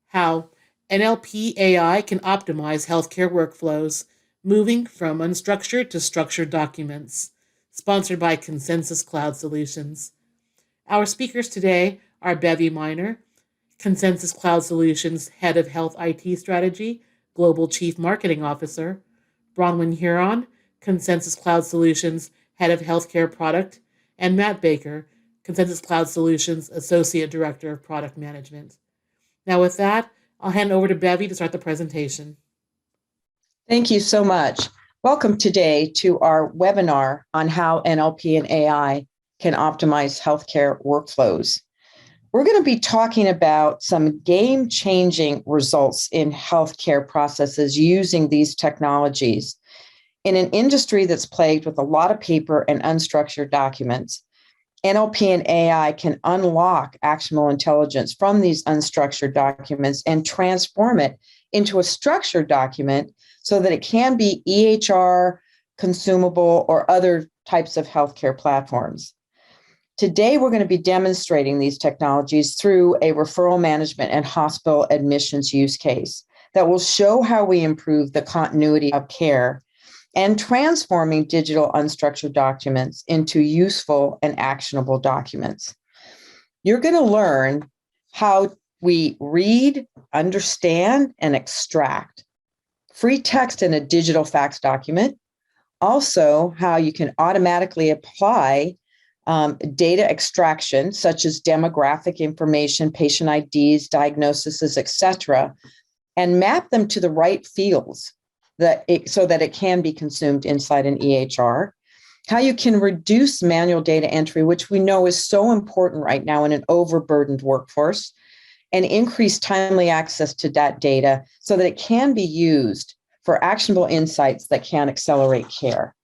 how NLP AI can optimize healthcare workflows, moving from unstructured to structured documents, sponsored by Consensus Cloud Solutions. Our speakers today are Bevy Miner, Consensus Cloud Solutions Head of Health IT Strategy, Global Chief Marketing Officer, Bronwyn Huron, Consensus Cloud Solutions Head of Healthcare Product, and Matt Baker, Consensus Cloud Solutions Associate Director of Product Management. Now with that, I'll hand over to Bevy to start the presentation. Thank you so much. Welcome today to our webinar on how NLP and AI can optimize healthcare workflows. We're going to be talking about some game-changing results in healthcare processes using these technologies. In an industry that's plagued with a lot of paper and unstructured documents, NLP and AI can unlock actionable intelligence from these unstructured documents and transform it into a structured document so that it can be EHR, consumable, or other types of healthcare platforms. Today, we're going to be demonstrating these technologies through a referral management and hospital admissions use case that will show how we improve the continuity of care and transforming digital unstructured documents into useful and actionable documents. You're going to learn how we read, understand, and extract free text in a digital fax document. Also, how you can automatically apply data extraction, such as demographic information, patient IDs, diagnoses, etc., and map them to the right fields so that it can be consumed inside an EHR. How you can reduce manual data entry, which we know is so important right now in an overburdened workforce, and increase timely access to that data so that it can be used for actionable insights that can accelerate care.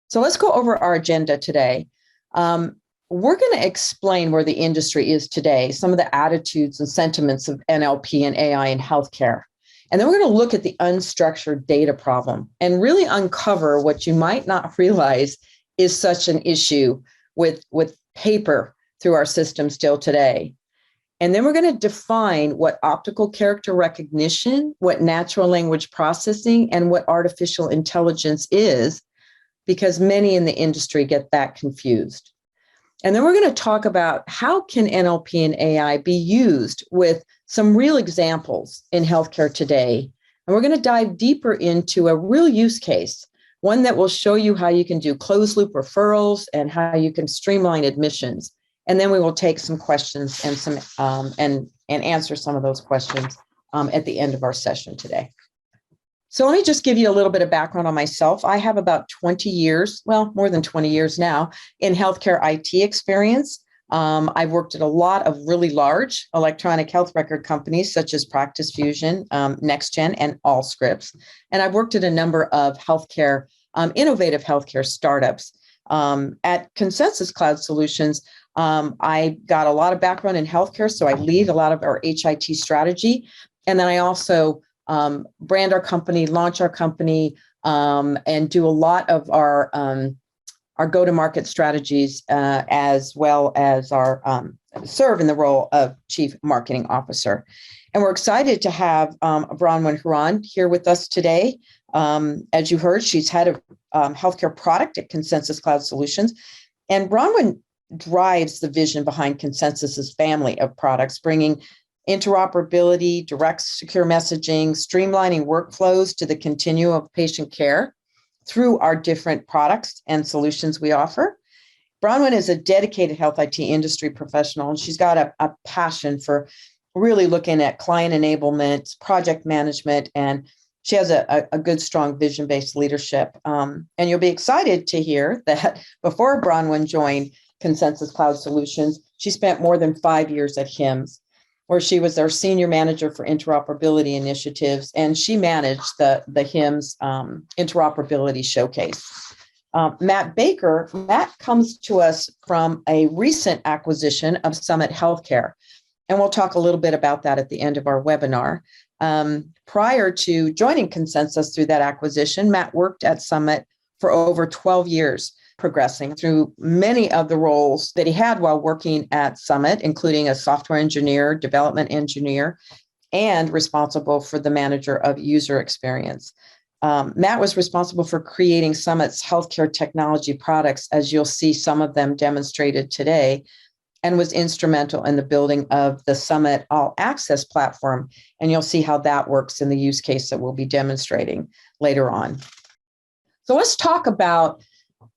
So let's go over our agenda today. We're going to explain where the industry is today, some of the attitudes and sentiments of NLP and AI in healthcare. And then we're going to look at the unstructured data problem and really uncover what you might not realize is such an issue with paper through our system still today. And then we're going to define what optical character recognition, what natural language processing, and what artificial intelligence is, because many in the industry get that confused. And then we're going to talk about how can NLP and AI be used with some real examples in healthcare today. And we're going to dive deeper into a real use case, one that will show you how you can do closed loop referrals and how you can streamline admissions. And then we will take some questions and and answer some of those questions at the end of our session today. So let me just give you a little bit of background on myself. I have about 20 years, well, more than 20 years now, in healthcare IT experience. I've worked at a lot of really large electronic health record companies such as Practice Fusion, NextGen, and Allscripts. And I've worked at a number of healthcare, innovative healthcare startups. At Consensus Cloud Solutions, I got a lot of background in healthcare, so I lead a lot of our HIT strategy. And then I also brand our company, launch our company, and do a lot of our go-to-market strategies, as well as our serve in the role of Chief Marketing Officer. And we're excited to have Bronwyn Huron here with us today. As you heard, she's head of healthcare product at Consensus Cloud Solutions. And Bronwyn drives the vision behind Consensus's family of products, bringing interoperability, direct secure messaging, streamlining workflows to the continuum of patient care through our different products and solutions we offer. Bronwyn is a dedicated health IT industry professional, and she's got a passion for really looking at client enablement, project management, and she has a good, strong vision-based leadership. And you'll be excited to hear that before Bronwyn joined Consensus Cloud Solutions, she spent more than 5 years at HIMSS, where she was our senior manager for interoperability initiatives, and she managed the HIMSS interoperability showcase. Matt Baker, Matt comes to us from a recent acquisition of Summit Healthcare, and we'll talk a little bit about that at the end of our webinar. Prior to joining Consensus through that acquisition, Matt worked at Summit for over 12 years, progressing through many of the roles that he had while working at Summit, including a software engineer, development engineer, and responsible for the manager of user experience. Matt was responsible for creating Summit's healthcare technology products, as you'll see some of them demonstrated today, and was instrumental in the building of the Summit All Access platform. And you'll see how that works in the use case that we'll be demonstrating later on. So let's talk about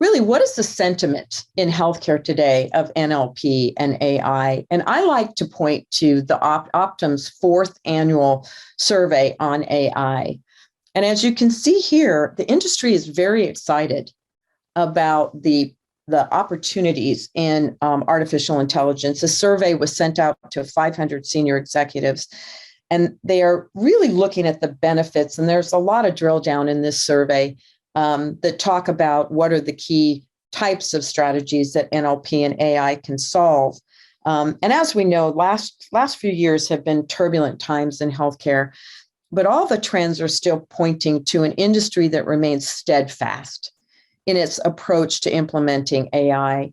really what is the sentiment in healthcare today of NLP and AI. And I like to point to the Optum's 4th annual survey on AI. And as you can see here, the industry is very excited about the opportunities in artificial intelligence. A survey was sent out to 500 senior executives, and they are really looking at the benefits. And there's a lot of drill down in this survey that talk about what are the key types of strategies that NLP and AI can solve. And as we know, last few years have been turbulent times in healthcare, but all the trends are still pointing to an industry that remains steadfast in its approach to implementing AI.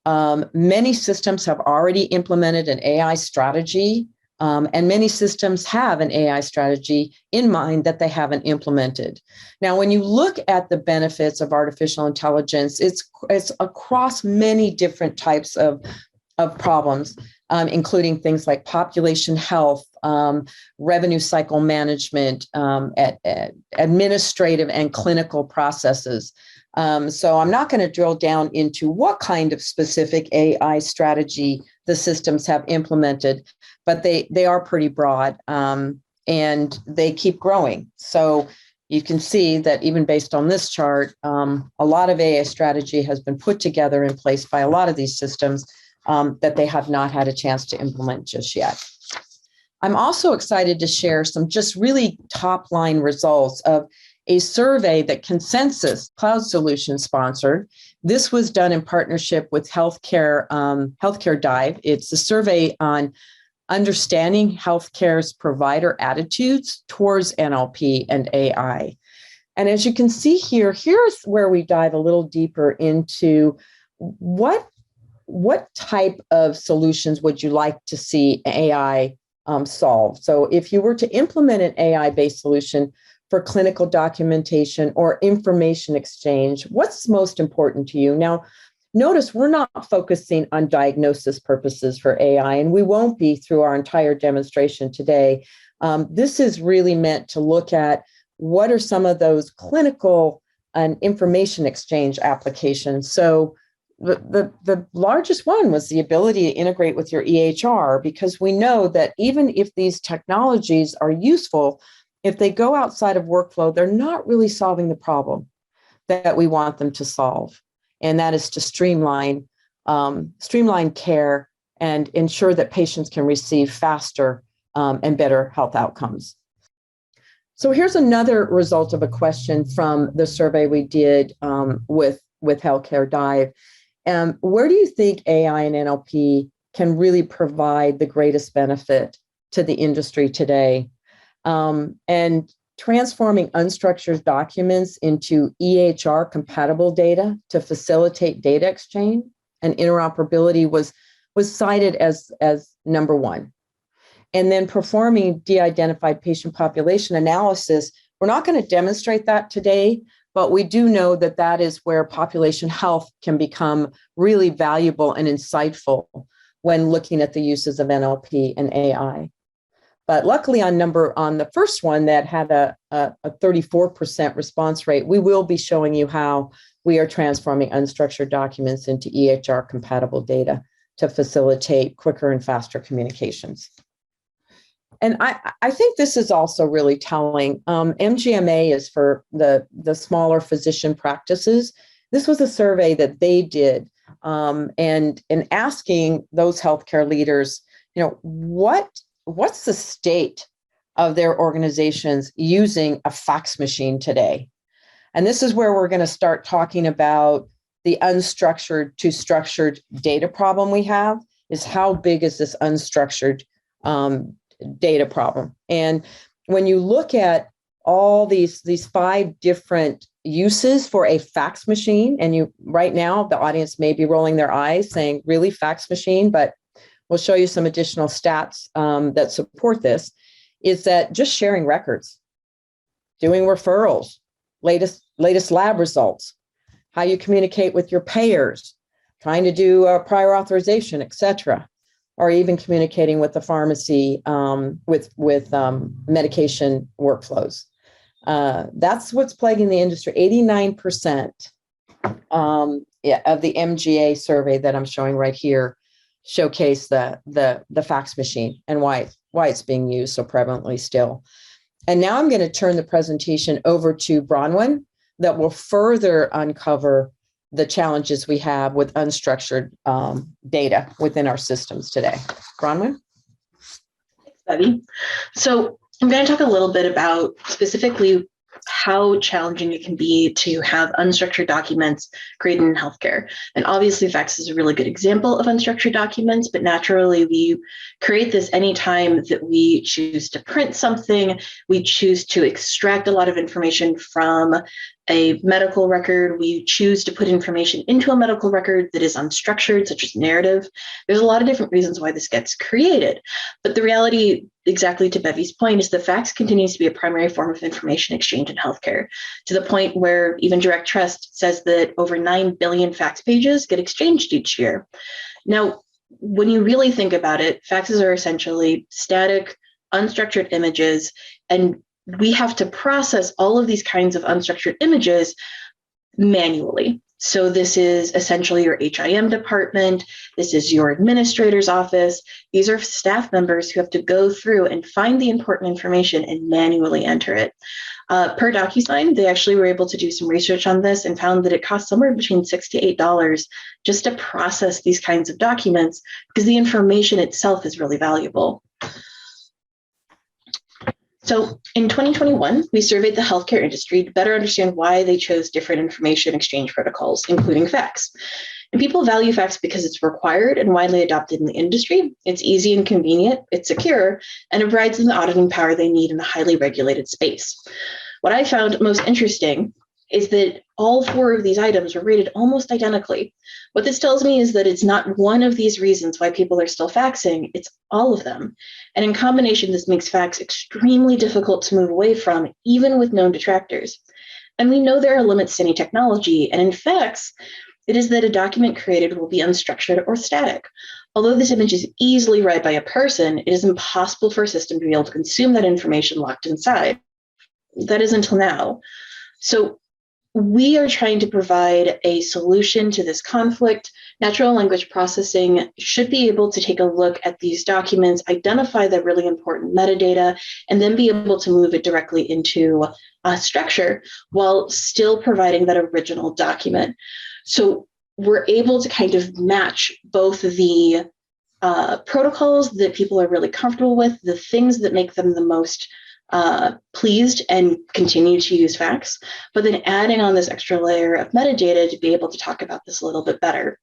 Many systems have already implemented an AI strategy, and many systems have an AI strategy in mind that they haven't implemented. Now, when you look at the benefits of artificial intelligence, it's across many different types of problems, including things like population health, revenue cycle management, administrative and clinical processes. So I'm not going to drill down into what kind of specific AI strategy the systems have implemented, but they are pretty broad, and they keep growing. So you can see that even based on this chart, a lot of AI strategy has been put together in place by a lot of these systems that they have not had a chance to implement just yet. I'm also excited to share some just really top line results of a survey that Consensus Cloud Solutions sponsored. This was done in partnership with Healthcare Dive. It's a survey on understanding healthcare's provider attitudes towards NLP and AI. And as you can see here, here's where we dive a little deeper into what type of solutions would you like to see AI solve? So if you were to implement an AI-based solution for clinical documentation or information exchange, what's most important to you? Now, notice we're not focusing on diagnosis purposes for AI, and we won't be through our entire demonstration today. This is really meant to look at what are some of those clinical and information exchange applications. So the largest one was the ability to integrate with your EHR, because we know that even if these technologies are useful, if they go outside of workflow, they're not really solving the problem that we want them to solve. And that is to streamline care and ensure that patients can receive faster and better health outcomes. So here's another result of a question from the survey we did with Healthcare Dive. Where do you think AI and NLP can really provide the greatest benefit to the industry today? And transforming unstructured documents into EHR compatible data to facilitate data exchange and interoperability was cited as number one. And then performing de-identified patient population analysis, we're not going to demonstrate that today, but we do know that that is where population health can become really valuable and insightful when looking at the uses of NLP and AI. But luckily on the first one that had a 34% response rate, we will be showing you how we are transforming unstructured documents into EHR compatible data to facilitate quicker and faster communications. And I think this is also really telling. MGMA is for the smaller physician practices. This was a survey that they did, and in asking those healthcare leaders, what's the state of their organizations using a fax machine today? And this is where we're going to start talking about the unstructured to structured data problem we have, is how big is this unstructured data problem? And when you look at all these 5 different uses for a fax machine, and right now the audience may be rolling their eyes saying, really, fax machine? But we'll show you some additional stats that support this. is that just sharing records, doing referrals, latest lab results, how you communicate with your payers, trying to do a prior authorization, et cetera, or even communicating with the pharmacy with medication workflows. That's what's plaguing the industry. 89% of the MGA survey that I'm showing right here showcase the fax machine and why it's being used so prevalently still. And now I'm going to turn the presentation over to Bronwyn that will further uncover the challenges we have with unstructured data within our systems today. Bronwyn? Thanks, Debbie. So I'm going to talk a little bit about specifically how challenging it can be to have unstructured documents created in healthcare. And obviously, fax is a really good example of unstructured documents, but naturally, we create this anytime that we choose to print something, we choose to extract a lot of information from a medical record, we choose to put information into a medical record that is unstructured, such as narrative. There's a lot of different reasons why this gets created. But the reality, exactly to Bevy's point, is that fax continues to be a primary form of information exchange in healthcare, to the point where even Direct Trust says that over 9 billion fax pages get exchanged each year. Now, when you really think about it, faxes are essentially static, unstructured images, and we have to process all of these kinds of unstructured images manually. So this is essentially your HIM department. This is your administrator's office. These are staff members who have to go through and find the important information and manually enter it. Per DocuSign, they actually were able to do some research on this and found that it costs somewhere between $6 to $8 just to process these kinds of documents because the information itself is really valuable. So in 2021, we surveyed the healthcare industry to better understand why they chose different information exchange protocols, including fax. And people value fax because it's required and widely adopted in the industry. It's easy and convenient, it's secure, and it provides them the auditing power they need in a highly regulated space. What I found most interesting is that all 4 of these items were rated almost identically. What this tells me is that it's not one of these reasons why people are still faxing, it's all of them. And in combination, this makes fax extremely difficult to move away from, even with known detractors. And we know there are limits to any technology, and in fax, it is that a document created will be unstructured or static. Although this image is easily read by a person, it is impossible for a system to be able to consume that information locked inside. That is until now. So we are trying to provide a solution to this conflict. Natural language processing should be able to take a look at these documents, identify the really important metadata, and then be able to move it directly into a structure while still providing that original document. So we're able to kind of match both the protocols that people are really comfortable with, the things that make them the most pleased and continue to use fax, but then adding on this extra layer of metadata to be able to talk about this a little bit better.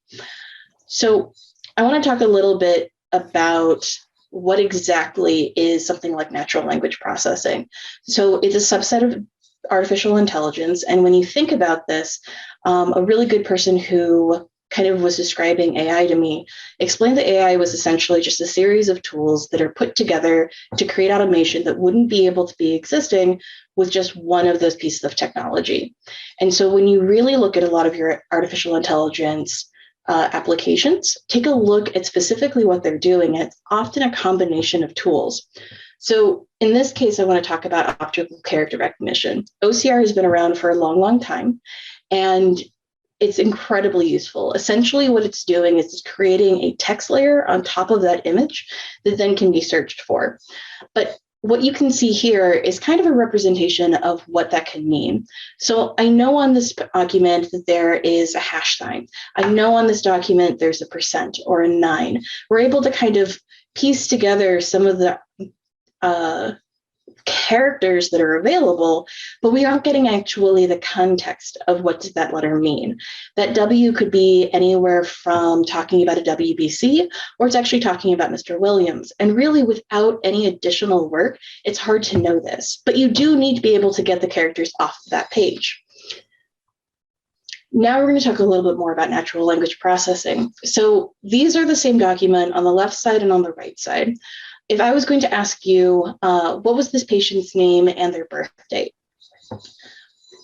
So I want to talk a little bit about what exactly is something like natural language processing. So it's a subset of artificial intelligence. And when you think about this, a really good person who kind of was describing AI to me, explained that AI was essentially just a series of tools that are put together to create automation that wouldn't be able to be existing with just one of those pieces of technology. And so when you really look at a lot of your artificial intelligence applications, take a look at specifically what they're doing. It's often a combination of tools. So in this case, I want to talk about optical character recognition. OCR has been around for a long, long time, and it's incredibly useful. Essentially, what it's doing is it's creating a text layer on top of that image that then can be searched for. But what you can see here is kind of a representation of what that can mean. So I know on this document that there is a hash sign. I know on this document there's a % or a 9. We're able to kind of piece together some of the characters that are available, but we aren't getting actually the context of what does that letter mean. That W could be anywhere from talking about a WBC, or it's actually talking about Mr. Williams. And really, without any additional work, it's hard to know this, but you do need to be able to get the characters off of that page. Now we're going to talk a little bit more about natural language processing. So these are the same document on the left side and on the right side. if I was going to ask you, what was this patient's name and their birth date?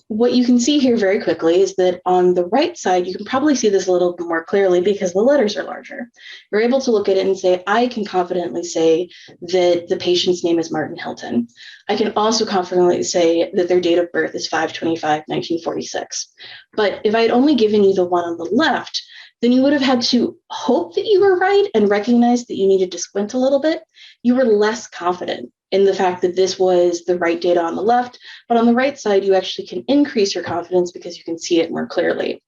What you can see here very quickly is that on the right side, you can probably see this a little bit more clearly because the letters are larger. You're able to look at it and say, I can confidently say that the patient's name is Martin Hilton. I can also confidently say that their date of birth is 5/25/1946. But if I had only given you the one on the left, then you would have had to hope that you were right and recognize that you needed to squint a little bit. You were less confident in the fact that this was the right data on the left, but on the right side, you actually can increase your confidence because you can see it more clearly.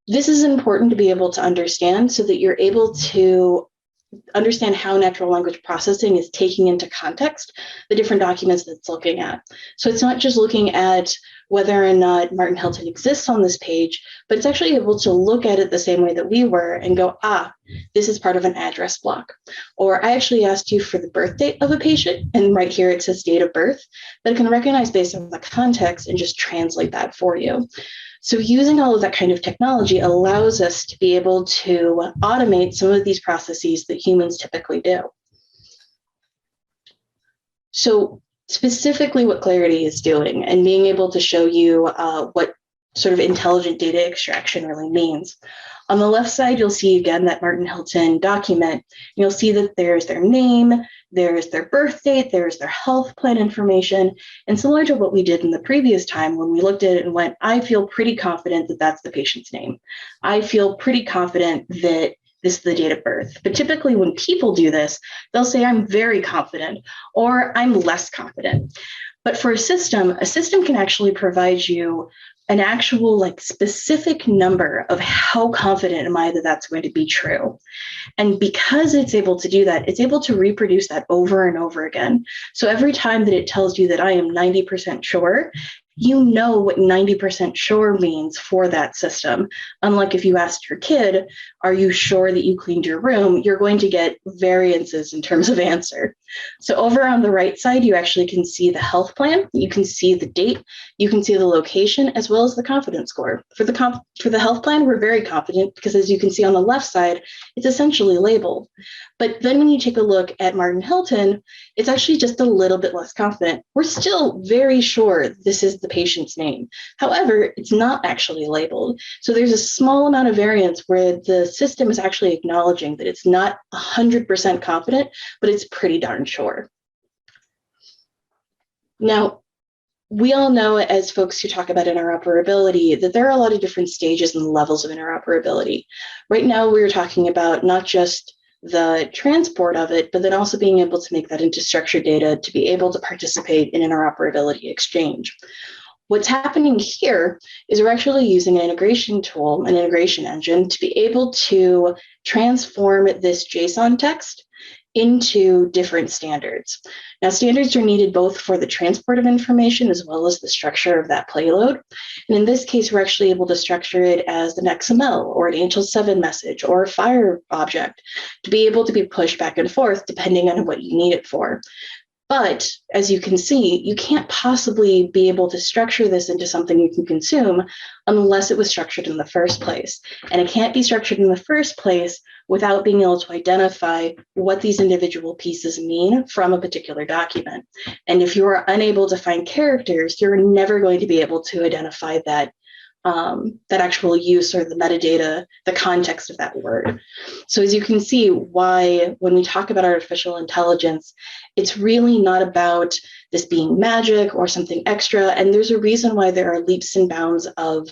This is important to be able to understand so that you're able to understand how natural language processing is taking into context the different documents that it's looking at. So it's not just looking at whether or not Martin Hilton exists on this page, but it's actually able to look at it the same way that we were and go, this is part of an address block. Or I actually asked you for the birth date of a patient, and right here it says date of birth, but it can recognize based on the context and just translate that for you. So using all of that kind of technology allows us to be able to automate some of these processes that humans typically do. So specifically what Clarity is doing and being able to show you what sort of intelligent data extraction really means. On the left side, you'll see again that Martin Hilton document. You'll see that there's their name, there's their birth date, there's their health plan information. And similar to what we did in the previous time when we looked at it and went, I feel pretty confident that that's the patient's name. I feel pretty confident that this is the date of birth. But typically when people do this, they'll say, I'm very confident or I'm less confident. But for a system can actually provide you an actual specific number of how confident am I that that's going to be true. And because it's able to do that, it's able to reproduce that over and over again. So every time that it tells you that I am 90% sure, you know what 90% sure means for that system. Unlike if you asked your kid, are you sure that you cleaned your room? You're going to get variances in terms of answer. So over on the right side, you actually can see the health plan. You can see the date. You can see the location as well as the confidence score. For the health plan, we're very confident because as you can see on the left side, it's essentially labeled. But then when you take a look at Martin Hilton, it's actually just a little bit less confident. We're still very sure this is the patient's name. However, it's not actually labeled. So there's a small amount of variance where the system is actually acknowledging that it's not 100% confident, but it's pretty darn sure. Now, we all know as folks who talk about interoperability that there are a lot of different stages and levels of interoperability. Right now, we're talking about not just the transport of it, but then also being able to make that into structured data to be able to participate in interoperability exchange. What's happening here is we're actually using an integration tool, an integration engine, to be able to transform this JSON text into different standards. Now, standards are needed both for the transport of information as well as the structure of that payload. And in this case, we're actually able to structure it as an XML or an HL7 message or a FIRE object to be able to be pushed back and forth depending on what you need it for. But as you can see, you can't possibly be able to structure this into something you can consume unless it was structured in the first place. And it can't be structured in the first place without being able to identify what these individual pieces mean from a particular document. And if you are unable to find characters, you're never going to be able to identify that actual use or the metadata, the context of that word. So as you can see, why when we talk about artificial intelligence, it's really not about this being magic or something extra. And there's a reason why there are leaps and bounds of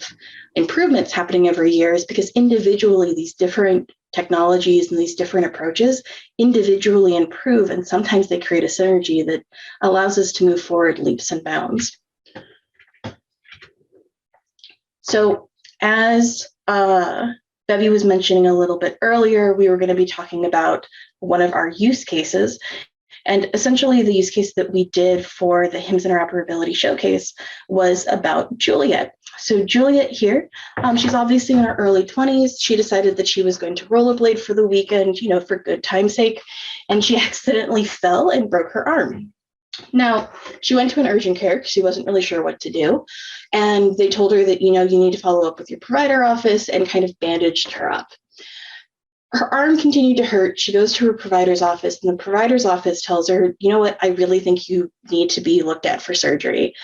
improvements happening every year is because individually these different technologies and these different approaches individually improve, and sometimes they create a synergy that allows us to move forward leaps and bounds. So as Bevy was mentioning a little bit earlier, we were going to be talking about one of our use cases. And essentially the use case that we did for the HIMSS Interoperability Showcase was about Juliet. So Juliet here, she's obviously in her early 20s. She decided that she was going to rollerblade for the weekend, for good time's sake, and she accidentally fell and broke her arm. Now, she went to an urgent care because she wasn't really sure what to do. And they told her that, you need to follow up with your provider office and kind of bandaged her up. her arm continued to hurt. She goes to her provider's office, and the provider's office tells her, you know what, I really think you need to be looked at for surgery.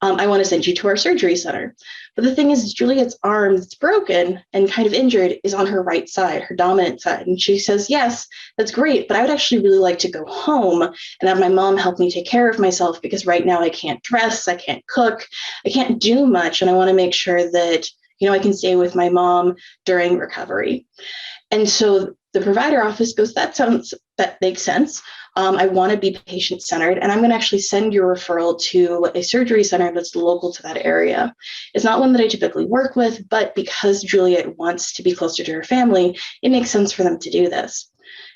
I want to send you to our surgery center. But the thing is, Juliet's arm that's broken and kind of injured is on her right side, her dominant side. And she says, yes, that's great, but I would actually really like to go home and have my mom help me take care of myself, because right now I can't dress, I can't cook, I can't do much. And I want to make sure that, I can stay with my mom during recovery. And so the provider office goes, that makes sense. I want to be patient-centered, and I'm going to actually send your referral to a surgery center that's local to that area. It's not one that I typically work with, but because Juliet wants to be closer to her family, it makes sense for them to do this.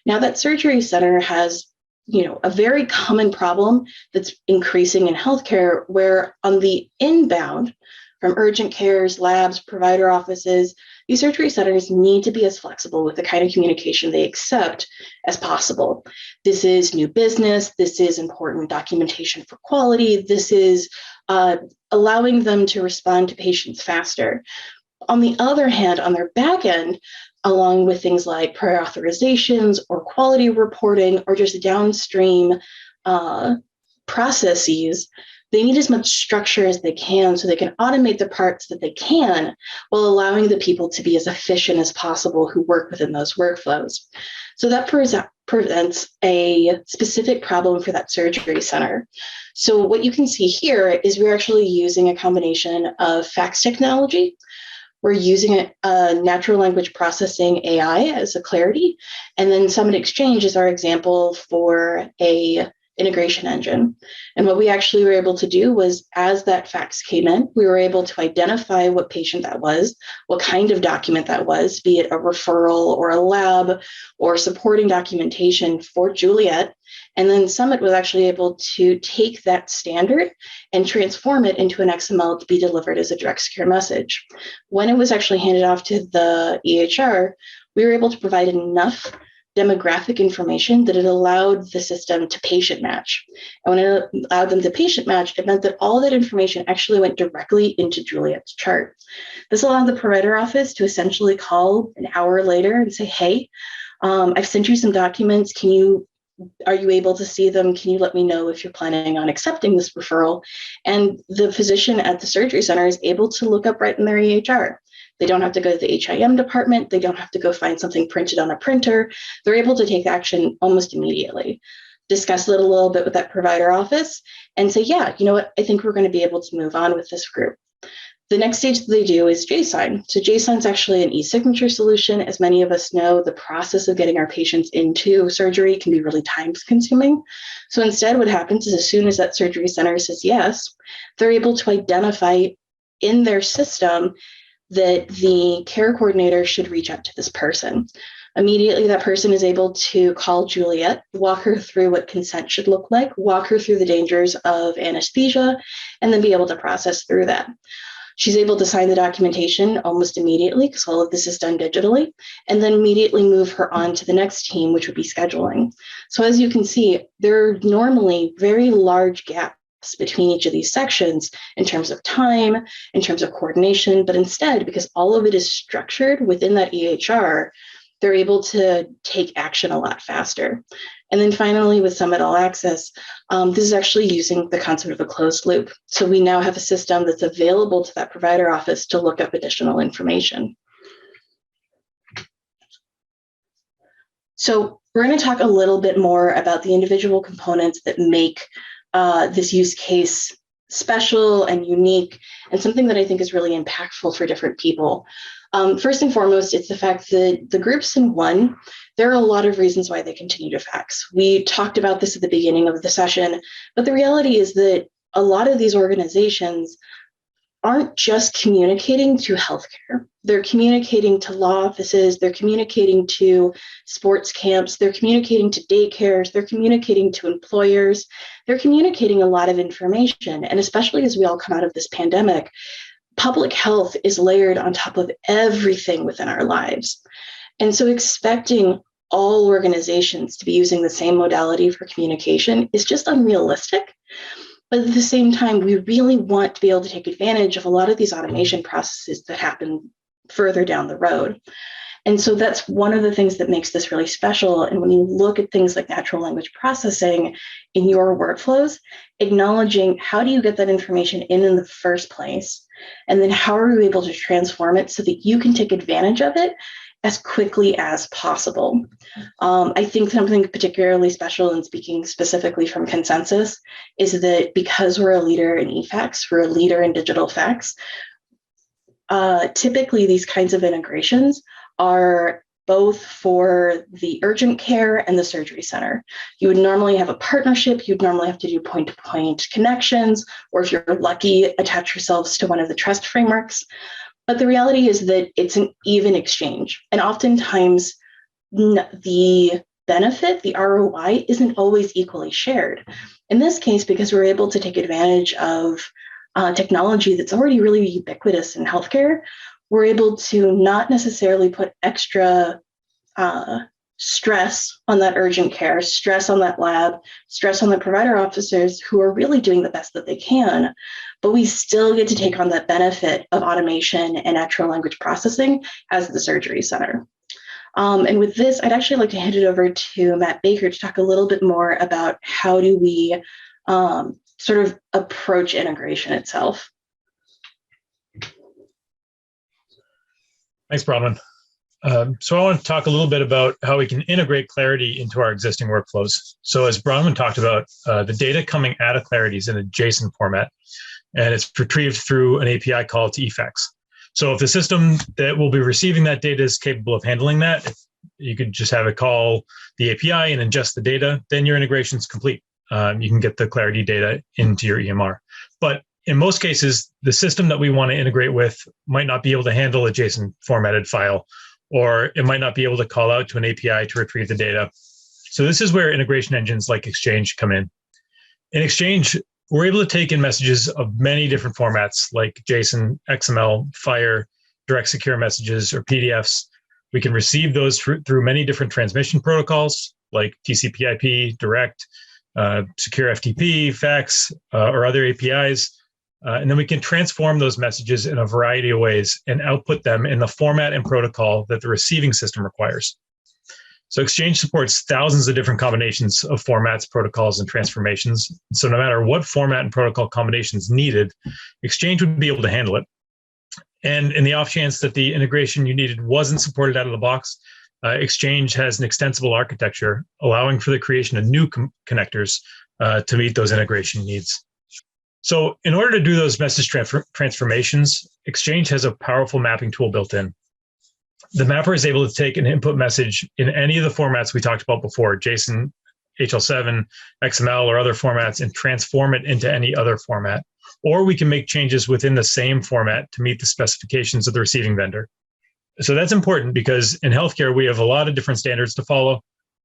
Now, that surgery center has, a very common problem that's increasing in healthcare, where on the inbound, from urgent cares, labs, provider offices, these surgery centers need to be as flexible with the kind of communication they accept as possible. This is new business. This is important documentation for quality. This is allowing them to respond to patients faster. On the other hand, on their back end, along with things like prior authorizations or quality reporting or just downstream processes, they need as much structure as they can so they can automate the parts that they can while allowing the people to be as efficient as possible who work within those workflows. So that presents a specific problem for that surgery center. So what you can see here is we're actually using a combination of fax technology. We're using a natural language processing AI as a Clarity, and then Summit Exchange is our example for a integration engine. And what we actually were able to do was, as that fax came in, we were able to identify what patient that was, what kind of document that was, be it a referral or a lab or supporting documentation for Juliet. And then Summit was actually able to take that standard and transform it into an XML to be delivered as a direct secure message. When it was actually handed off to the EHR, we were able to provide enough demographic information that it allowed the system to patient match. And when it allowed them to patient match, it meant that all that information actually went directly into Juliet's chart. This allowed the provider office to essentially call an hour later and say, hey, I've sent you some documents. Are you able to see them? Can you let me know if you're planning on accepting this referral? And the physician at the surgery center is able to look up right in their EHR. They don't have to go to the HIM department. They don't have to go find something printed on a printer. They're able to take action almost immediately. Discuss it a little bit with that provider office and say, yeah, you know what? I think we're going to be able to move on with this group. The next stage that they do is JSign. So JSign is actually an e-signature solution. As many of us know, the process of getting our patients into surgery can be really time-consuming. So instead, what happens is, as soon as that surgery center says yes, they're able to identify in their system that the care coordinator should reach out to this person. Immediately, that person is able to call Juliet, walk her through what consent should look like, walk her through the dangers of anesthesia, and then be able to process through that. She's able to sign the documentation almost immediately, because all of this is done digitally, and then immediately move her on to the next team, which would be scheduling. So as you can see, there are normally very large gaps between each of these sections in terms of time, in terms of coordination, but instead, because all of it is structured within that EHR, they're able to take action a lot faster. And then finally, with Summit All Access, this is actually using the concept of a closed loop. So we now have a system that's available to that provider office to look up additional information. So we're going to talk a little bit more about the individual components that make this use case special and unique, and something that I think is really impactful for different people. First and foremost, it's the fact that the groups in one, there are a lot of reasons why they continue to fax. We talked about this at the beginning of the session, but the reality is that a lot of these organizations aren't just communicating to healthcare. They're communicating to law offices, they're communicating to sports camps, they're communicating to daycares, they're communicating to employers, they're communicating a lot of information. And especially as we all come out of this pandemic, public health is layered on top of everything within our lives. And so expecting all organizations to be using the same modality for communication is just unrealistic. But at the same time, we really want to be able to take advantage of a lot of these automation processes that happen further down the road. And so that's one of the things that makes this really special. And when you look at things like natural language processing in your workflows, acknowledging how do you get that information in the first place? And then how are you able to transform it so that you can take advantage of it as quickly as possible? I think something particularly special, and speaking specifically from Consensus, is that because we're a leader in eFax, we're a leader in digital fax, typically these kinds of integrations are both for the urgent care and the surgery center. You would normally have a partnership. You'd normally have to do point-to-point connections, or if you're lucky, attach yourselves to one of the trust frameworks. But the reality is that it's an even exchange. And oftentimes the benefit, the ROI, isn't always equally shared. In this case, because we're able to take advantage of technology that's already really ubiquitous in healthcare, we're able to not necessarily put extra stress on that urgent care, stress on that lab, stress on the provider officers who are really doing the best that they can, but we still get to take on that benefit of automation and natural language processing as the surgery center. And with this, I'd actually like to hand it over to Matt Baker to talk a little bit more about how do we sort of approach integration itself. Thanks, Bronwyn. So I want to talk a little bit about how we can integrate Clarity into our existing workflows. So as Bronwyn talked about, the data coming out of Clarity is in a JSON format, and it's retrieved through an API call to eFax. So if the system that will be receiving that data is capable of handling that, if you could just have it call the API and ingest the data, then your integration is complete. You can get the Clarity data into your EMR. But in most cases, the system that we want to integrate with might not be able to handle a JSON formatted file, or it might not be able to call out to an API to retrieve the data. So this is where integration engines like Exchange come in. In Exchange, we're able to take in messages of many different formats like JSON, XML, FHIR, direct secure messages, or PDFs. We can receive those through many different transmission protocols like TCP/IP, direct, secure FTP, fax, or other APIs. And then we can transform those messages in a variety of ways and output them in the format and protocol that the receiving system requires. So Exchange supports thousands of different combinations of formats, protocols, and transformations. So no matter what format and protocol combinations needed, Exchange would be able to handle it. And in the off chance that the integration you needed wasn't supported out of the box, Exchange has an extensible architecture allowing for the creation of new connectors to meet those integration needs. So in order to do those message transformations, Exchange has a powerful mapping tool built in. The mapper is able to take an input message in any of the formats we talked about before, JSON, HL7, XML, or other formats, and transform it into any other format. Or we can make changes within the same format to meet the specifications of the receiving vendor. So that's important because in healthcare, we have a lot of different standards to follow,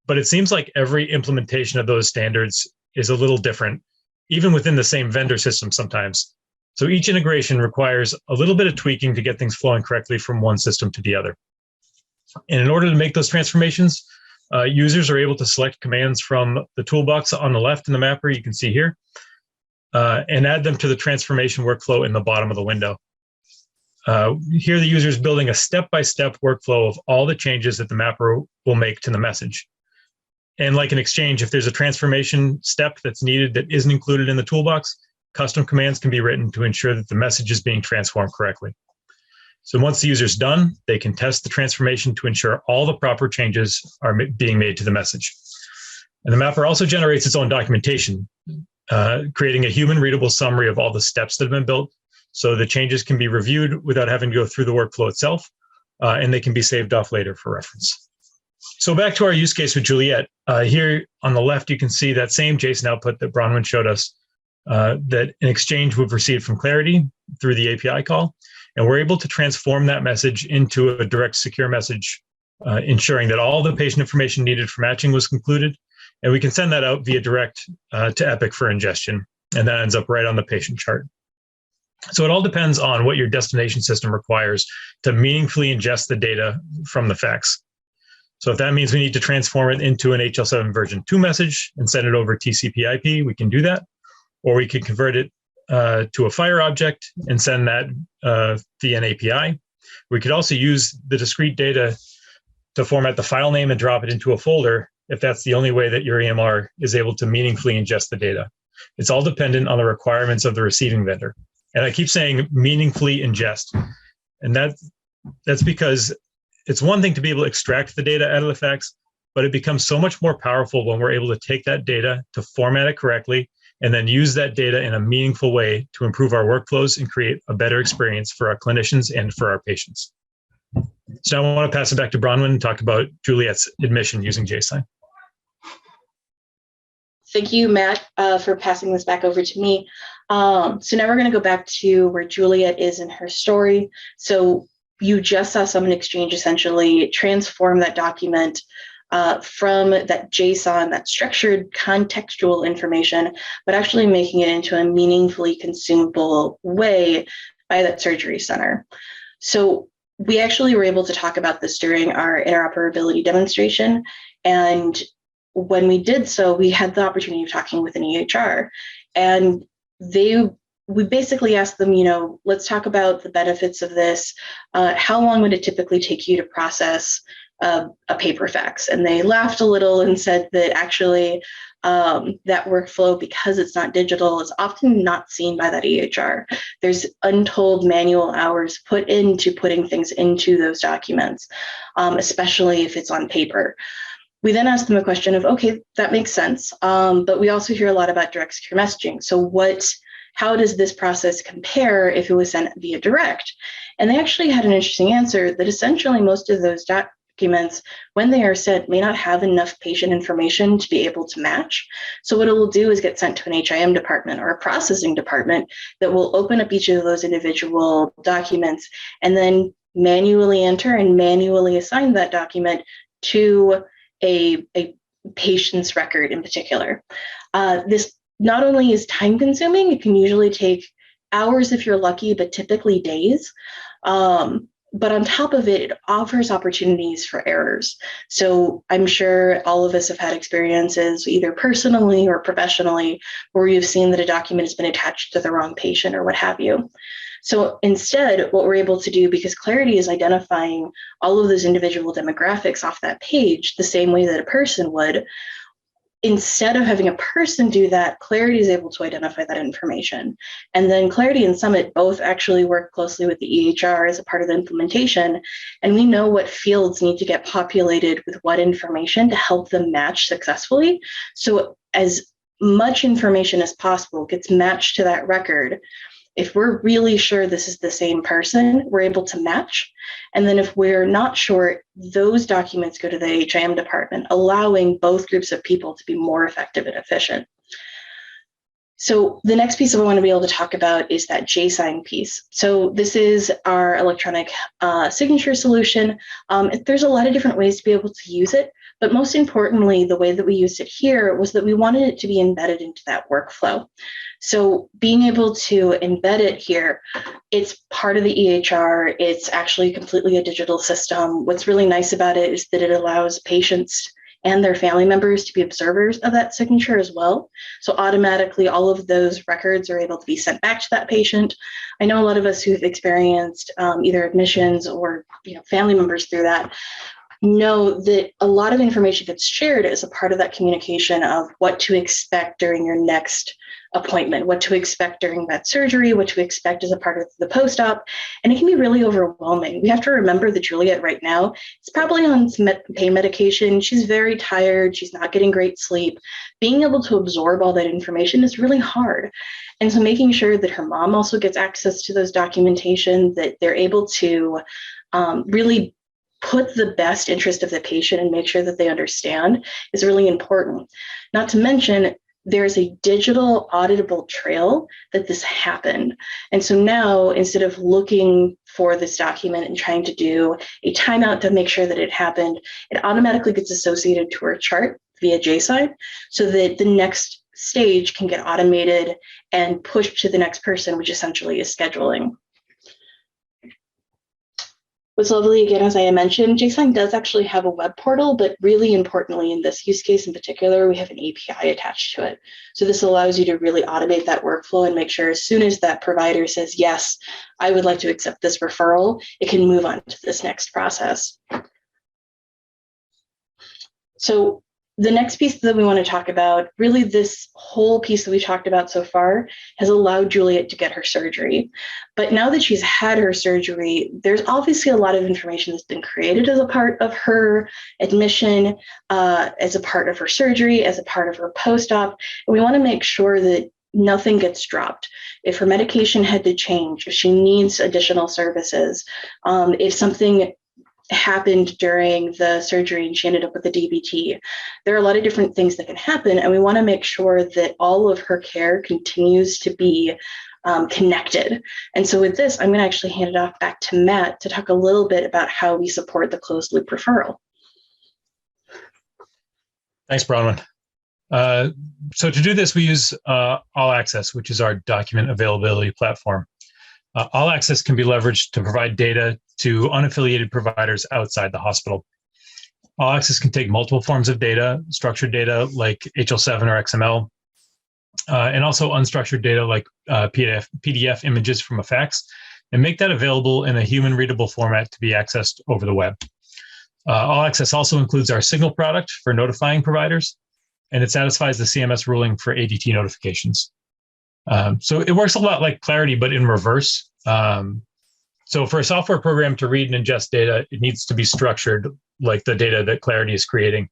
but it seems like every implementation of those standards is a little different, even within the same vendor system sometimes. So each integration requires a little bit of tweaking to get things flowing correctly from one system to the other. And in order to make those transformations, users are able to select commands from the toolbox on the left in the mapper you can see here, and add them to the transformation workflow in the bottom of the window. Here the user is building a step-by-step workflow of all the changes that the mapper will make to the message. And like in Exchange, if there's a transformation step that's needed that isn't included in the toolbox, custom commands can be written to ensure that the message is being transformed correctly. So once the user's done, they can test the transformation to ensure all the proper changes are being made to the message. And the mapper also generates its own documentation, creating a human-readable summary of all the steps that have been built, so the changes can be reviewed without having to go through the workflow itself, and they can be saved off later for reference. So back to our use case with Juliet. Here on the left, you can see that same JSON output that Bronwyn showed us, that in Exchange we've received from Clarity through the API call. And we're able to transform that message into a direct secure message, ensuring that all the patient information needed for matching was concluded. And we can send that out via direct to Epic for ingestion. And that ends up right on the patient chart. So it all depends on what your destination system requires to meaningfully ingest the data from the fax. So if that means we need to transform it into an HL7 version 2 message and send it over TCP/IP, we can do that. Or we can convert it to a FHIR object and send that via an API. We could also use the discrete data to format the file name and drop it into a folder if that's the only way that your EMR is able to meaningfully ingest the data. It's all dependent on the requirements of the receiving vendor. And I keep saying meaningfully ingest. And that's because it's one thing to be able to extract the data out of the fax, but it becomes so much more powerful when we're able to take that data, to format it correctly, and then use that data in a meaningful way to improve our workflows and create a better experience for our clinicians and for our patients. So I want to pass it back to Bronwyn and talk about Juliet's admission using JSign. Thank you, Matt, for passing this back over to me. So now we're going to go back to where Juliet is in her story. So you just saw someone exchange essentially transform that document from that JSON, that structured contextual information, but actually making it into a meaningfully consumable way by that surgery center. So we actually were able to talk about this during our interoperability demonstration. And when we did so, we had the opportunity of talking with an EHR. And we basically asked them, let's talk about the benefits of this. How long would it typically take you to process a paper fax? And they laughed a little and said that actually that workflow, because it's not digital, is often not seen by that EHR. There's untold manual hours put into putting things into those documents, especially if it's on paper. We then asked them a question of, okay, that makes sense, but we also hear a lot about direct secure messaging. So how does this process compare if it was sent via direct? And they actually had an interesting answer that essentially most of those documents, when they are sent, may not have enough patient information to be able to match. So what it will do is get sent to an HIM department or a processing department that will open up each of those individual documents and then manually enter and manually assign that document to a patient's record in particular. This not only is time consuming, it can usually take hours if you're lucky, but typically days. But on top of it, it offers opportunities for errors. So I'm sure all of us have had experiences, either personally or professionally, where you've seen that a document has been attached to the wrong patient or what have you. So instead, what we're able to do, because Clarity is identifying all of those individual demographics off that page the same way that a person would, instead of having a person do that, Clarity is able to identify that information. And then Clarity and Summit both actually work closely with the EHR as a part of the implementation. And we know what fields need to get populated with what information to help them match successfully. So as much information as possible gets matched to that record. If we're really sure this is the same person, we're able to match. And then if we're not sure, those documents go to the HIM department, allowing both groups of people to be more effective and efficient. So the next piece I want to be able to talk about is that JSign piece. So this is our electronic signature solution. There's a lot of different ways to be able to use it, but most importantly, the way that we used it here was that we wanted it to be embedded into that workflow. So being able to embed it here, it's part of the EHR. It's actually completely a digital system. What's really nice about it is that it allows patients and their family members to be observers of that signature as well. So automatically all of those records are able to be sent back to that patient. I know a lot of us who've experienced either admissions or family members through that know that a lot of information gets shared as a part of that communication of what to expect during your next appointment, what to expect during that surgery, what to expect as a part of the post-op. And it can be really overwhelming. We have to remember that Juliet right now is probably on some pain medication. She's very tired. She's not getting great sleep. Being able to absorb all that information is really hard. And so making sure that her mom also gets access to those documentation, that they're able to really put the best interest of the patient and make sure that they understand is really important. Not to mention, there's a digital auditable trail that this happened. And so now, instead of looking for this document and trying to do a timeout to make sure that it happened, it automatically gets associated to our chart via JSign so that the next stage can get automated and pushed to the next person, which essentially is scheduling. What's lovely, again, as I mentioned, JSign does actually have a web portal, but really importantly, in this use case in particular, we have an API attached to it. So this allows you to really automate that workflow and make sure as soon as that provider says, yes, I would like to accept this referral, it can move on to this next process. So the next piece that we want to talk about, really this whole piece that we talked about so far has allowed Juliet to get her surgery. But now that she's had her surgery, there's obviously a lot of information that's been created as a part of her admission, as a part of her surgery, as a part of her post-op. And we want to make sure that nothing gets dropped. If her medication had to change, if she needs additional services, if something happened during the surgery and she ended up with a DVT. There are a lot of different things that can happen, and we want to make sure that all of her care continues to be connected. And so with this, I'm going to actually hand it off back to Matt to talk a little bit about how we support the closed loop referral. Thanks, Bronwyn. So to do this, we use All Access, which is our document availability platform. All Access can be leveraged to provide data to unaffiliated providers outside the hospital. All Access can take multiple forms of data, structured data like HL7 or XML, and also unstructured data like PDF images from a fax, and make that available in a human-readable format to be accessed over the web. All Access also includes our Signal product for notifying providers, and it satisfies the CMS ruling for ADT notifications. So it works a lot like Clarity, but in reverse. So for a software program to read and ingest data, it needs to be structured like the data that Clarity is creating.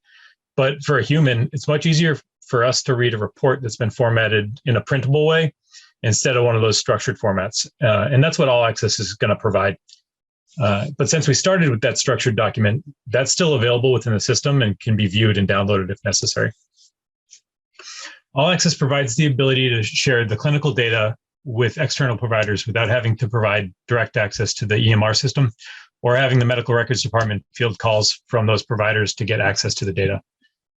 But for a human, it's much easier for us to read a report that's been formatted in a printable way instead of one of those structured formats. And that's what All Access is going to provide. But since we started with that structured document, that's still available within the system and can be viewed and downloaded if necessary. All Access provides the ability to share the clinical data with external providers without having to provide direct access to the EMR system or having the medical records department field calls from those providers to get access to the data.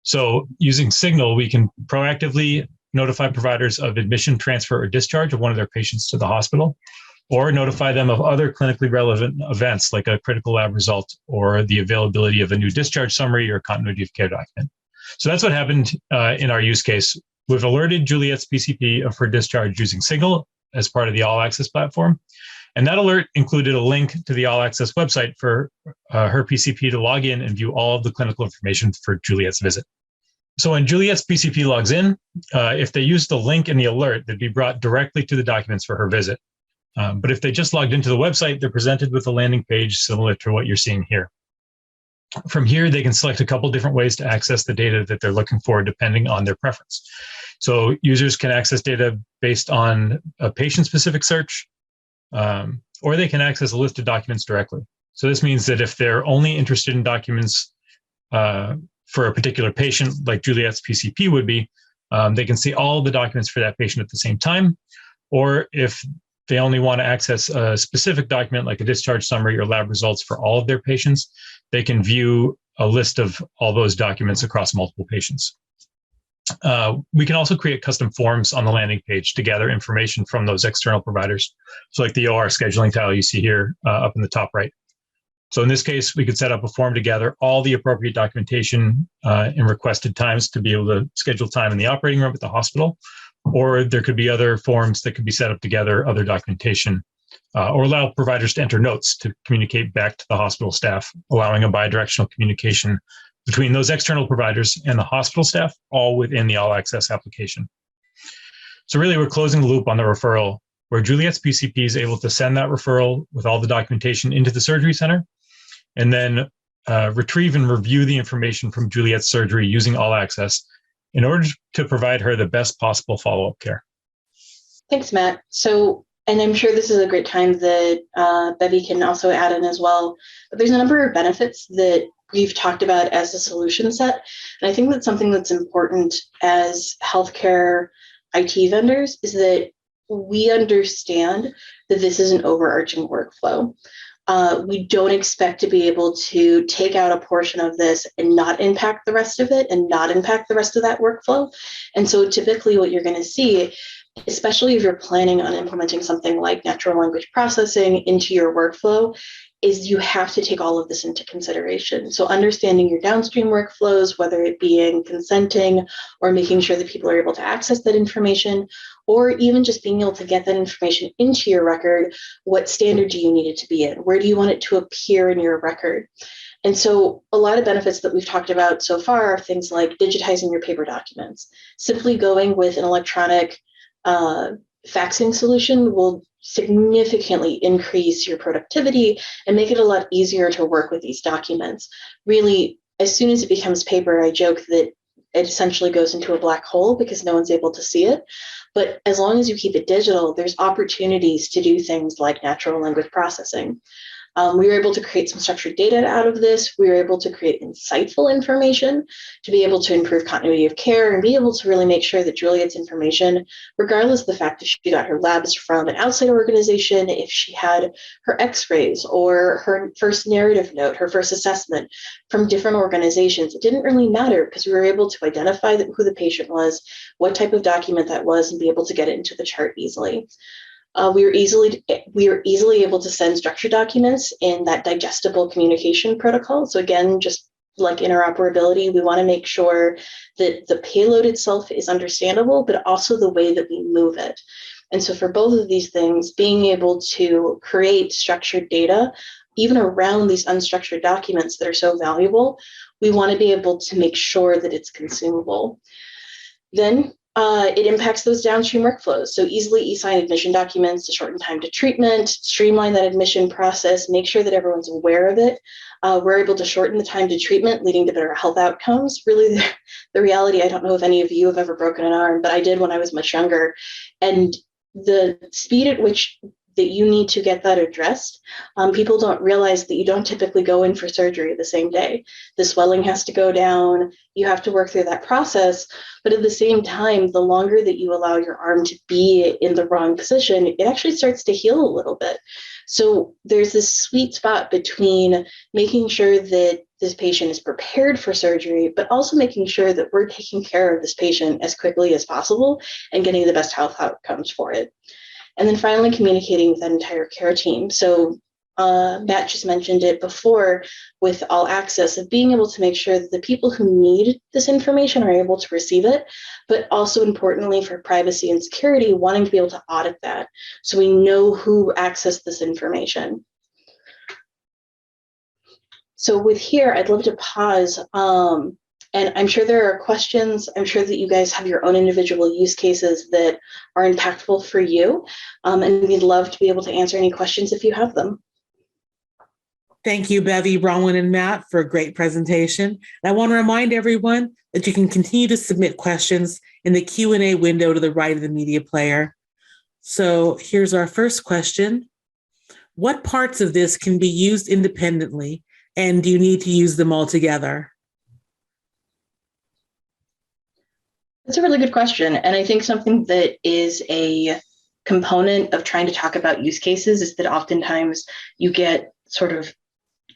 So using Signal, we can proactively notify providers of admission, transfer, or discharge of one of their patients to the hospital, or notify them of other clinically relevant events like a critical lab result or the availability of a new discharge summary or continuity of care document. So that's what happened in our use case. We've alerted Juliet's PCP of her discharge using Signal as part of the All Access platform. And that alert included a link to the All Access website for her PCP to log in and view all of the clinical information for Juliet's visit. So when Juliet's PCP logs in, if they use the link in the alert, they'd be brought directly to the documents for her visit. But if they just logged into the website, they're presented with a landing page similar to what you're seeing here. From here, they can select a couple different ways to access the data that they're looking for, depending on their preference. So users can access data based on a patient-specific search, or they can access a list of documents directly. So this means that if they're only interested in documents for a particular patient, like Juliet's PCP would be, they can see all the documents for that patient at the same time. Or if they only want to access a specific document like a discharge summary or lab results for all of their patients, they can view a list of all those documents across multiple patients. We can also create custom forms on the landing page to gather information from those external providers. So like the OR scheduling tile you see here up in the top right. So in this case, we could set up a form to gather all the appropriate documentation in requested times to be able to schedule time in the operating room at the hospital. Or there could be other forms that could be set up to gather other documentation or allow providers to enter notes to communicate back to the hospital staff, allowing a bidirectional communication between those external providers and the hospital staff, all within the All Access application. So really, we're closing the loop on the referral, where Juliet's PCP is able to send that referral with all the documentation into the surgery center, and then retrieve and review the information from Juliet's surgery using All Access in order to provide her the best possible follow-up care. Thanks, Matt. So, and I'm sure this is a great time that Bevy can also add in as well, but there's a number of benefits that we've talked about as a solution set. And I think that's something that's important as healthcare IT vendors is that we understand that this is an overarching workflow. We don't expect to be able to take out a portion of this and not impact the rest of it and not impact the rest of that workflow. And so typically what you're going to see, especially if you're planning on implementing something like natural language processing into your workflow, is you have to take all of this into consideration. So understanding your downstream workflows, whether it be in consenting or making sure that people are able to access that information, or even just being able to get that information into your record, what standard do you need it to be in? Where do you want it to appear in your record? And so a lot of benefits that we've talked about so far are things like digitizing your paper documents. Simply going with an electronic faxing solution will significantly increase your productivity and make it a lot easier to work with these documents. Really, as soon as it becomes paper, I joke that it essentially goes into a black hole because no one's able to see it. But as long as you keep it digital, there's opportunities to do things like natural language processing. We were able to create some structured data out of this. We were able to create insightful information to be able to improve continuity of care and be able to really make sure that Juliet's information, regardless of the fact that she got her labs from an outside organization, if she had her x-rays or her first narrative note, her first assessment from different organizations, it didn't really matter because we were able to identify who the patient was, what type of document that was, and be able to get it into the chart easily. We were easily able to send structured documents in that digestible communication protocol. So again, just like interoperability, we want to make sure that the payload itself is understandable, but also the way that we move it. And so for both of these things, being able to create structured data, even around these unstructured documents that are so valuable, we want to be able to make sure that it's consumable. Then it impacts those downstream workflows. So easily e-sign admission documents to shorten time to treatment, streamline that admission process, make sure that everyone's aware of it. We're able to shorten the time to treatment, leading to better health outcomes. Really, the reality, I don't know if any of you have ever broken an arm, but I did when I was much younger. And the speed at which that you need to get that addressed. People don't realize that you don't typically go in for surgery the same day. The swelling has to go down. You have to work through that process. But at the same time, the longer that you allow your arm to be in the wrong position, it actually starts to heal a little bit. So there's this sweet spot between making sure that this patient is prepared for surgery, but also making sure that we're taking care of this patient as quickly as possible and getting the best health outcomes for it. And then finally, communicating with that entire care team. So Matt just mentioned it before with all access of being able to make sure that the people who need this information are able to receive it, but also importantly for privacy and security, wanting to be able to audit that so we know who accessed this information. So with here, I'd love to pause. And I'm sure there are questions. I'm sure that you guys have your own individual use cases that are impactful for you. And we'd love to be able to answer any questions if you have them. Thank you, Bevy, Bronwyn, and Matt, for a great presentation. And I want to remind everyone that you can continue to submit questions in the Q&A window to the right of the media player. So here's our first question. What parts of this can be used independently, and do you need to use them all together? That's a really good question. And I think something that is a component of trying to talk about use cases is that oftentimes you get sort of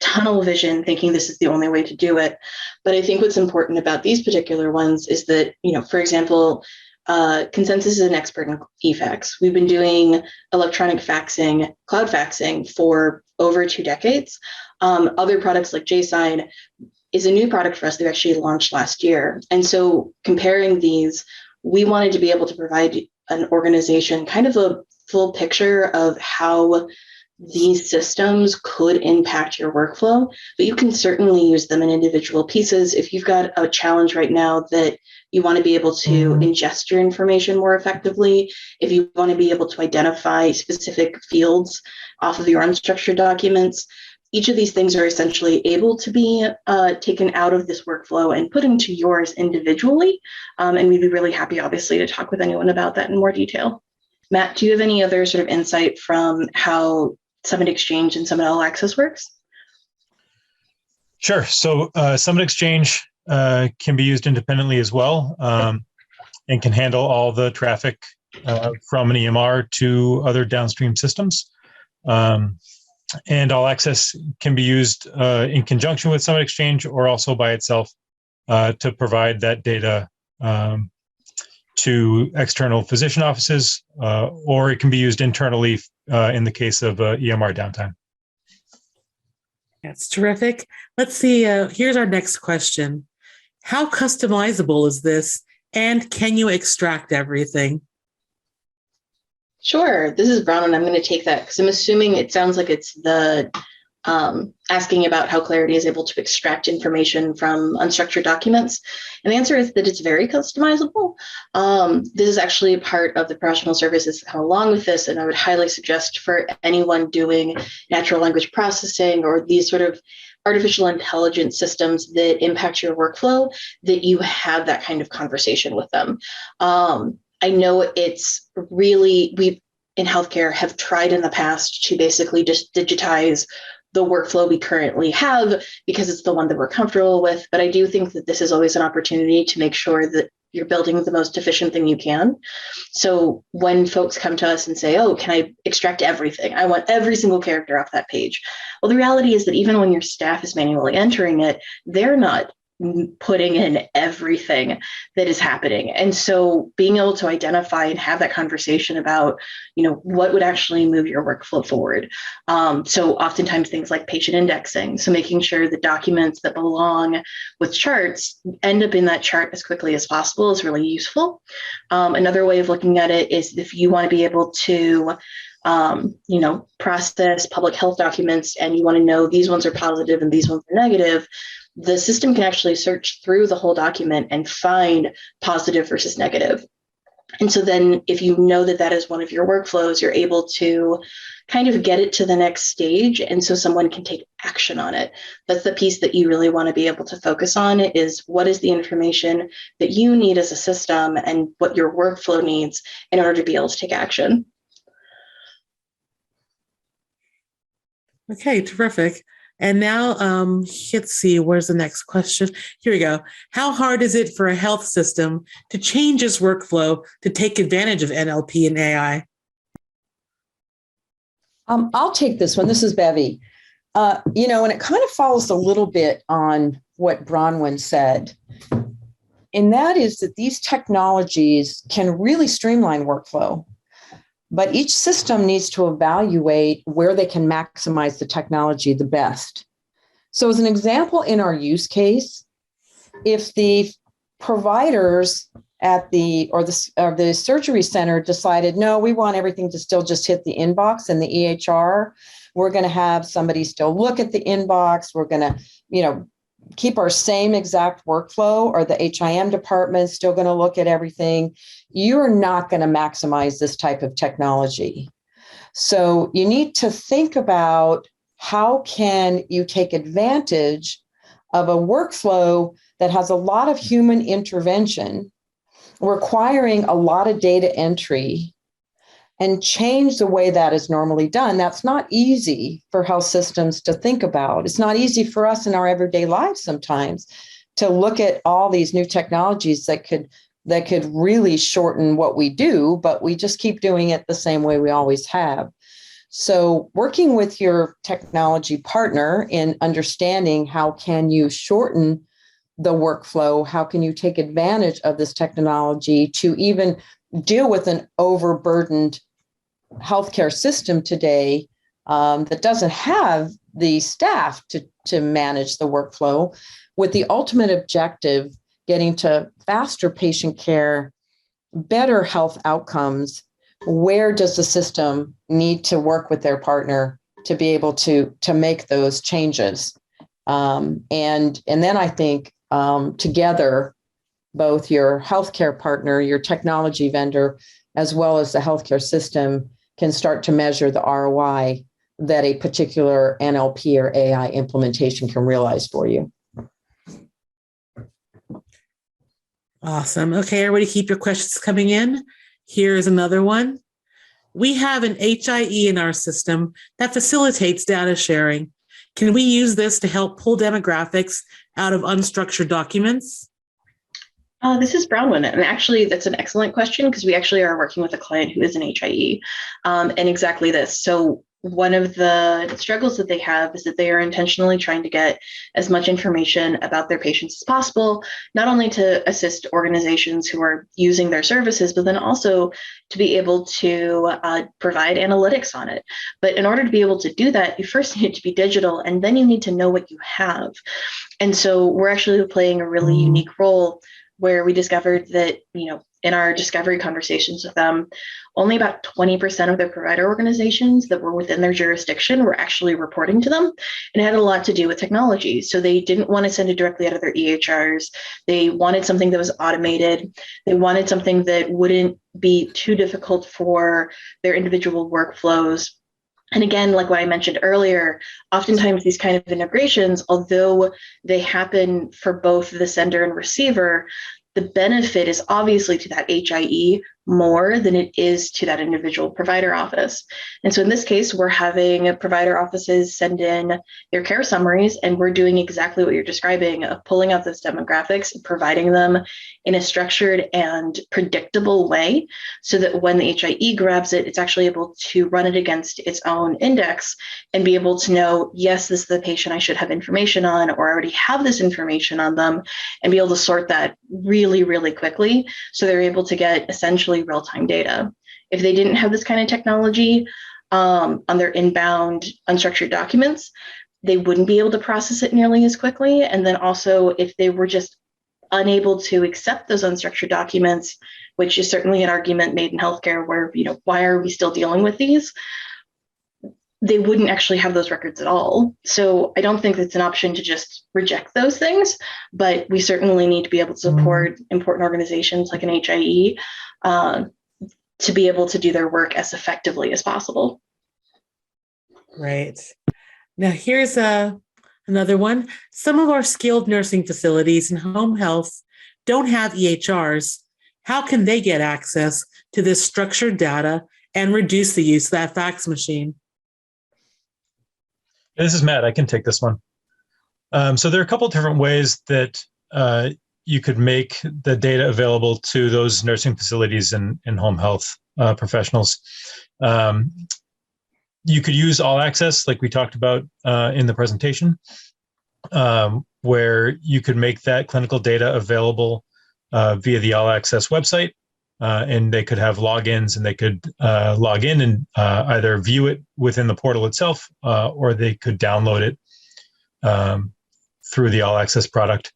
tunnel vision thinking this is the only way to do it. But I think what's important about these particular ones is that, for example, Consensus is an expert in eFax. We've been doing electronic faxing, cloud faxing for over 2 decades. Other products like JSign is a new product for us that we actually launched last year. And so comparing these, we wanted to be able to provide an organization kind of a full picture of how these systems could impact your workflow, but you can certainly use them in individual pieces. If you've got a challenge right now that you want to be able to ingest your information more effectively, if you want to be able to identify specific fields off of your unstructured documents, each of these things are essentially able to be taken out of this workflow and put into yours individually. And we'd be really happy, obviously, to talk with anyone about that in more detail. Matt, do you have any other sort of insight from how Summit Exchange and Summit All Access works? Sure. So Summit Exchange can be used independently as well and can handle all the traffic from an EMR to other downstream systems. And All Access can be used in conjunction with Summit Exchange or also by itself to provide that data to external physician offices, or it can be used internally in the case of EMR downtime. That's terrific. Let's see. Here's our next question. How customizable is this, and can you extract everything? Sure. This is Brown, and I'm going to take that because I'm assuming it sounds like it's the asking about how Clarity is able to extract information from unstructured documents. And the answer is that it's very customizable. This is actually part of the professional services that come along with this, and I would highly suggest for anyone doing natural language processing or these sort of artificial intelligence systems that impact your workflow, that you have that kind of conversation with them. I know it's really, we in healthcare have tried in the past to basically just digitize the workflow we currently have because it's the one that we're comfortable with. But I do think that this is always an opportunity to make sure that you're building the most efficient thing you can. So when folks come to us and say, oh, can I extract everything? I want every single character off that page. Well, the reality is that even when your staff is manually entering it, they're not putting in everything that is happening. And so being able to identify and have that conversation about, what would actually move your workflow forward. So oftentimes things like patient indexing. So making sure the documents that belong with charts end up in that chart as quickly as possible is really useful. Another way of looking at it is if you want to be able to process public health documents and you want to know these ones are positive and these ones are negative, the system can actually search through the whole document and find positive versus negative. And so then if you know that that is one of your workflows, you're able to kind of get it to the next stage. And so someone can take action on it. That's the piece that you really want to be able to focus on, is what is the information that you need as a system and what your workflow needs in order to be able to take action. Okay, terrific. And now, let's see, where's the next question? Here we go. How hard is it for a health system to change its workflow to take advantage of NLP and AI? I'll take this one. This is Bevy. And it kind of follows a little bit on what Bronwyn said. And that is that these technologies can really streamline workflow. But each system needs to evaluate where they can maximize the technology the best. So as an example, in our use case, if the providers at the surgery center decided, no, we want everything to still just hit the inbox and the EHR, we're going to have somebody still look at the inbox, we're going to, keep our same exact workflow, or the HIM department still going to look at everything, you're not going to maximize this type of technology. So you need to think about how can you take advantage of a workflow that has a lot of human intervention, requiring a lot of data entry, and change the way that is normally done. That's not easy for health systems to think about. It's not easy for us in our everyday lives sometimes to look at all these new technologies that could really shorten what we do, but we just keep doing it the same way we always have. So working with your technology partner in understanding how can you shorten the workflow, how can you take advantage of this technology to even deal with an overburdened healthcare system today that doesn't have the staff to manage the workflow, with the ultimate objective getting to faster patient care, better health outcomes. Where does the system need to work with their partner to be able to make those changes? And then I think together, both your healthcare partner, your technology vendor, as well as the healthcare system can start to measure the ROI that a particular NLP or AI implementation can realize for you. Awesome. Okay, everybody keep your questions coming in. Here's another one. We have an HIE in our system that facilitates data sharing. Can we use this to help pull demographics out of unstructured documents? This is Bronwyn, and actually that's an excellent question because we actually are working with a client who is an HIE, and exactly this. So one of the struggles that they have is that they are intentionally trying to get as much information about their patients as possible, not only to assist organizations who are using their services, but then also to be able to provide analytics on it. But in order to be able to do that, you first need to be digital, and then you need to know what you have. And so we're actually playing a really unique role where we discovered that, in our discovery conversations with them, only about 20% of their provider organizations that were within their jurisdiction were actually reporting to them. And it had a lot to do with technology. So they didn't want to send it directly out of their EHRs. They wanted something that was automated. They wanted something that wouldn't be too difficult for their individual workflows. And again, like what I mentioned earlier, oftentimes these kind of integrations, although they happen for both the sender and receiver, the benefit is obviously to that HIE more than it is to that individual provider office. And so in this case, we're having provider offices send in their care summaries, and we're doing exactly what you're describing of pulling out those demographics and providing them in a structured and predictable way so that when the HIE grabs it, it's actually able to run it against its own index and be able to know, yes, this is the patient I should have information on, or I already have this information on them, and be able to sort that really, really quickly. So they're able to get essentially real-time data. If they didn't have this kind of technology on their inbound unstructured documents, they wouldn't be able to process it nearly as quickly. And then also, if they were just unable to accept those unstructured documents, which is certainly an argument made in healthcare where, why are we still dealing with these? They wouldn't actually have those records at all. So I don't think it's an option to just reject those things, but we certainly need to be able to support important organizations like an HIE to be able to do their work as effectively as possible. Right. Now here's another one. Some of our skilled nursing facilities and home health don't have EHRs. How can they get access to this structured data and reduce the use of that fax machine? This is Matt. I can take this one. So there are a couple of different ways that you could make the data available to those nursing facilities and home health professionals. You could use all access, like we talked about in the presentation, where you could make that clinical data available via the all access website. And they could have logins, and they could log in and either view it within the portal itself, or they could download it through the all access product.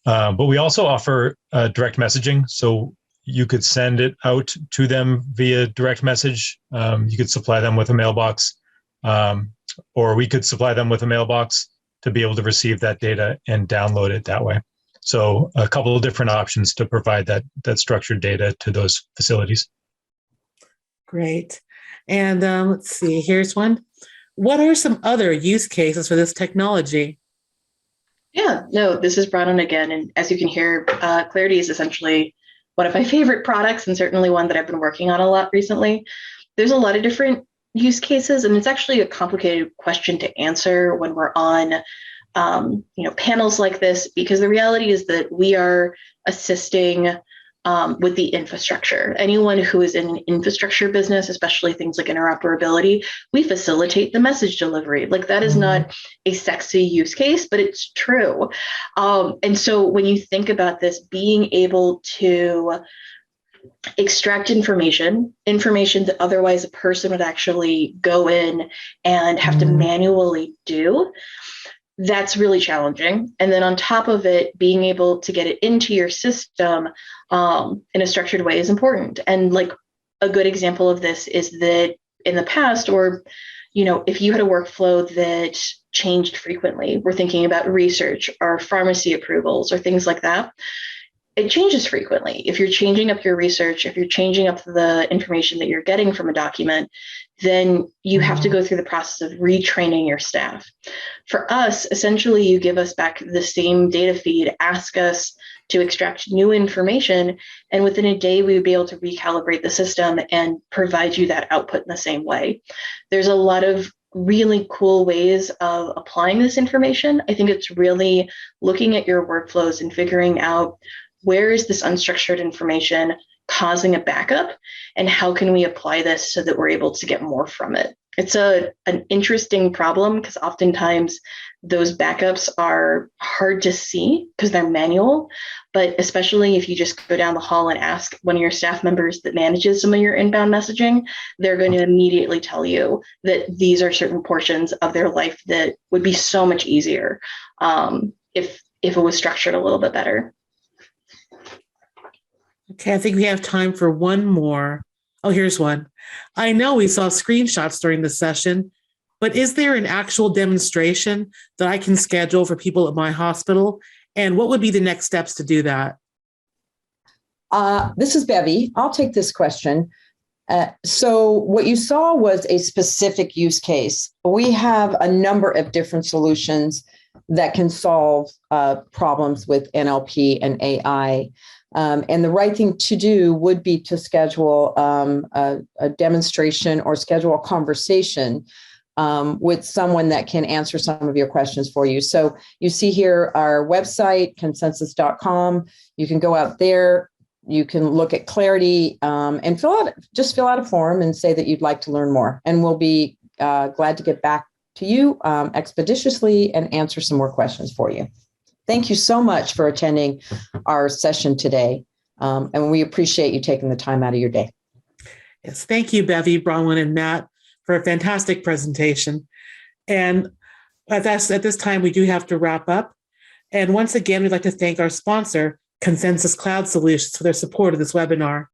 But we also offer direct messaging. So you could send it out to them via direct message. You could supply them with a mailbox, or we could supply them with a mailbox to be able to receive that data and download it that way. So a couple of different options to provide that structured data to those facilities. Great. And let's see, here's one. What are some other use cases for this technology? Yeah, no, this is Bronwyn again. And as you can hear, Clarity is essentially one of my favorite products, and certainly one that I've been working on a lot recently. There's a lot of different use cases, and it's actually a complicated question to answer when we're on panels like this, because the reality is that we are assisting with the infrastructure. Anyone who is in an infrastructure business, especially things like interoperability, we facilitate the message delivery. Like, that is not a sexy use case, but it's true. And so when you think about this, being able to extract information that otherwise a person would actually go in and have to manually do, that's really challenging. And then on top of it, being able to get it into your system in a structured way is important. And like, a good example of this is that in the past, or if you had a workflow that changed frequently, we're thinking about research or pharmacy approvals or things like that. It changes frequently. If you're changing up your research, if you're changing up the information that you're getting from a document, then you have to go through the process of retraining your staff. For us, essentially, you give us back the same data feed, ask us to extract new information, and within a day, we would be able to recalibrate the system and provide you that output in the same way. There's a lot of really cool ways of applying this information. I think it's really looking at your workflows and figuring out, where is this unstructured information causing a backup, and how can we apply this so that we're able to get more from it? It's an interesting problem, because oftentimes those backups are hard to see because they're manual, but especially if you just go down the hall and ask one of your staff members that manages some of your inbound messaging, they're going to immediately tell you that these are certain portions of their life that would be so much easier if it was structured a little bit better. Okay, I think we have time for one more. Oh, here's one. I know we saw screenshots during the session, but is there an actual demonstration that I can schedule for people at my hospital? And what would be the next steps to do that? This is Bevy. I'll take this question. So what you saw was a specific use case. We have a number of different solutions that can solve problems with NLP and AI. And the right thing to do would be to schedule a demonstration or schedule a conversation with someone that can answer some of your questions for you. So you see here our website, consensus.com. You can go out there. You can look at Clarity and fill out a form and say that you'd like to learn more. And we'll be glad to get back to you expeditiously and answer some more questions for you. Thank you so much for attending our session today. And we appreciate you taking the time out of your day. Yes, thank you, Bevy, Bronwyn, and Matt, for a fantastic presentation. And at this time, we do have to wrap up. And once again, we'd like to thank our sponsor, Consensus Cloud Solutions, for their support of this webinar.